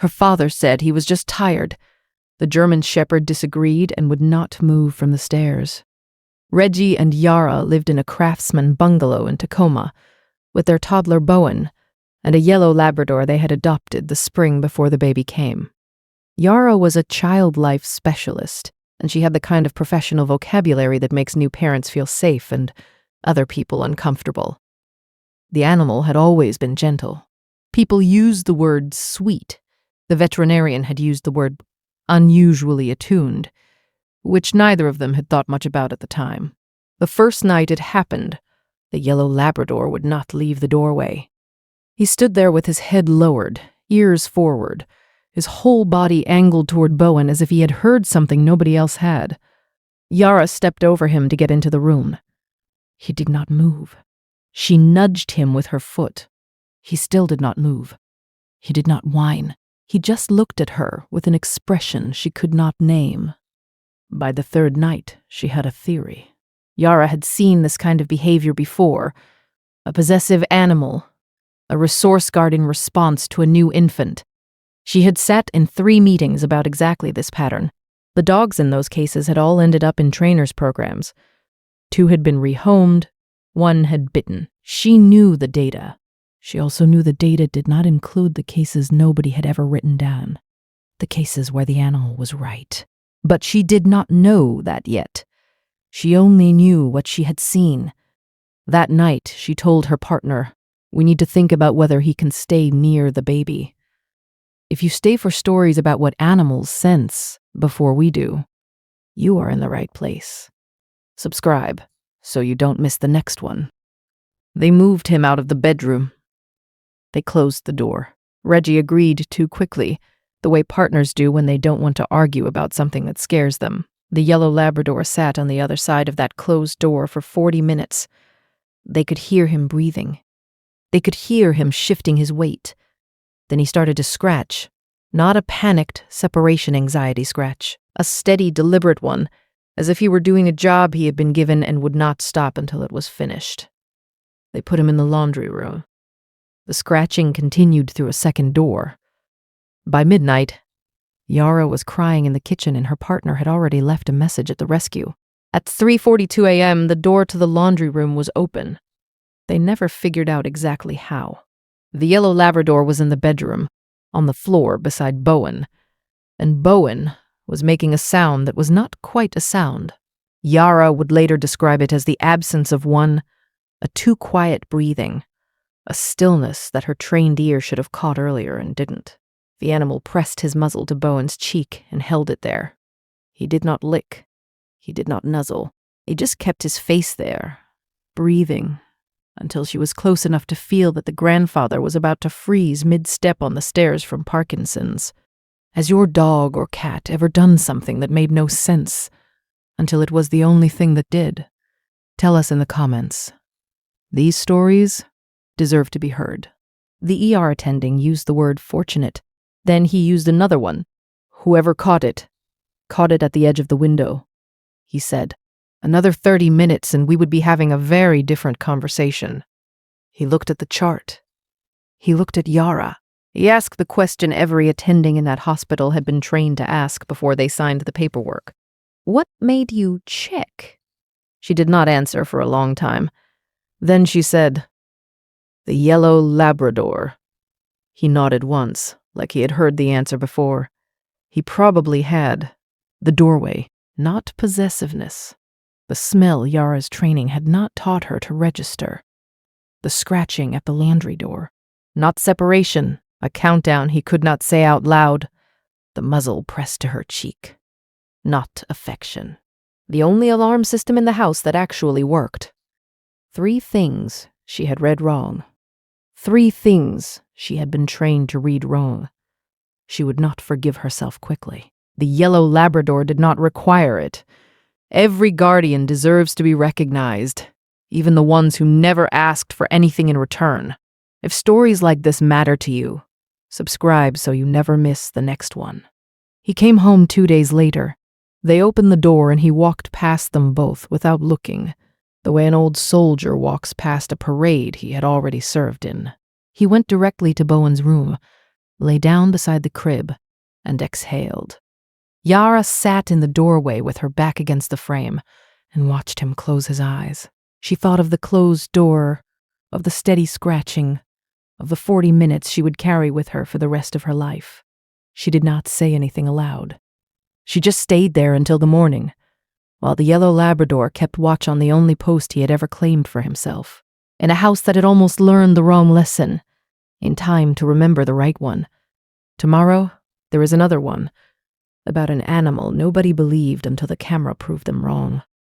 Her father said he was just tired. The German shepherd disagreed and would not move from the stairs. Reggie and Yara lived in a craftsman bungalow in Tacoma with their toddler Bowen and a yellow Labrador they had adopted the spring before the baby came. Yara was a child life specialist, and she had the kind of professional vocabulary that makes new parents feel safe and other people uncomfortable. The animal had always been gentle. People used the word sweet. The veterinarian had used the word unusually attuned, which neither of them had thought much about at the time. The first night it happened, the yellow Labrador would not leave the doorway. He stood there with his head lowered, ears forward, his whole body angled toward Bowen as if he had heard something nobody else had. Yara stepped over him to get into the room. He did not move. She nudged him with her foot. He still did not move. He did not whine. He just looked at her with an expression she could not name. By the third night, she had a theory. Yara had seen this kind of behavior before. A possessive animal, a resource-guarding response to a new infant. She had sat in 3 meetings about exactly this pattern. The dogs in those cases had all ended up in trainers' programs. 2 had been rehomed, 1 had bitten. She knew the data. She also knew the data did not include the cases nobody had ever written down, the cases where the animal was right. But she did not know that yet. She only knew what she had seen. That night, she told her partner, "We need to think about whether he can stay near the baby. If you stay for stories about what animals sense before we do, you are in the right place. Subscribe so you don't miss the next one." They moved him out of the bedroom. They closed the door. Reggie agreed too quickly, the way partners do when they don't want to argue about something that scares them. The yellow Labrador sat on the other side of that closed door for 40 minutes. They could hear him breathing. They could hear him shifting his weight. Then he started to scratch, not a panicked separation anxiety scratch, a steady, deliberate one, as if he were doing a job he had been given and would not stop until it was finished. They put him in the laundry room. The scratching continued through a second door. By midnight, Yara was crying in the kitchen and her partner had already left a message at the rescue. At 3:42 a.m., the door to the laundry room was open. They never figured out exactly how. The yellow Labrador was in the bedroom, on the floor beside Bowen, and Bowen was making a sound that was not quite a sound. Yara would later describe it as the absence of one, a too quiet breathing, a stillness that her trained ear should have caught earlier and didn't. The animal pressed his muzzle to Bowen's cheek and held it there. He did not lick. He did not nuzzle. He just kept his face there, breathing, until she was close enough to feel that the grandfather was about to freeze mid-step on the stairs from Parkinson's. Has your dog or cat ever done something that made no sense until it was the only thing that did? Tell us in the comments. These stories deserve to be heard. The ER attending used the word fortunate. Then he used another one. Whoever caught it at the edge of the window. He said, "Another 30 minutes and we would be having a very different conversation." He looked at the chart. He looked at Yara. He asked the question every attending in that hospital had been trained to ask before they signed the paperwork. "What made you check?" She did not answer for a long time. Then she said, "The yellow Labrador." He nodded once, like he had heard the answer before. He probably had. The doorway, not possessiveness. The smell Yara's training had not taught her to register. The scratching at the laundry door. Not separation, a countdown he could not say out loud. The muzzle pressed to her cheek. Not affection. The only alarm system in the house that actually worked. 3 things she had read wrong. 3 things she had been trained to read wrong. She would not forgive herself quickly. The yellow Labrador did not require it. Every guardian deserves to be recognized, even the ones who never asked for anything in return. If stories like this matter to you, subscribe so you never miss the next one. He came home 2 days later. They opened the door and he walked past them both without looking, the way an old soldier walks past a parade he had already served in. He went directly to Bowen's room, lay down beside the crib, and exhaled. Yara sat in the doorway with her back against the frame and watched him close his eyes. She thought of the closed door, of the steady scratching, of the 40 minutes she would carry with her for the rest of her life. She did not say anything aloud. She just stayed there until the morning, while the Yellow Labrador kept watch on the only post he had ever claimed for himself, in a house that had almost learned the wrong lesson, in time to remember the right one. Tomorrow, there is another one, about an animal nobody believed until the camera proved them wrong.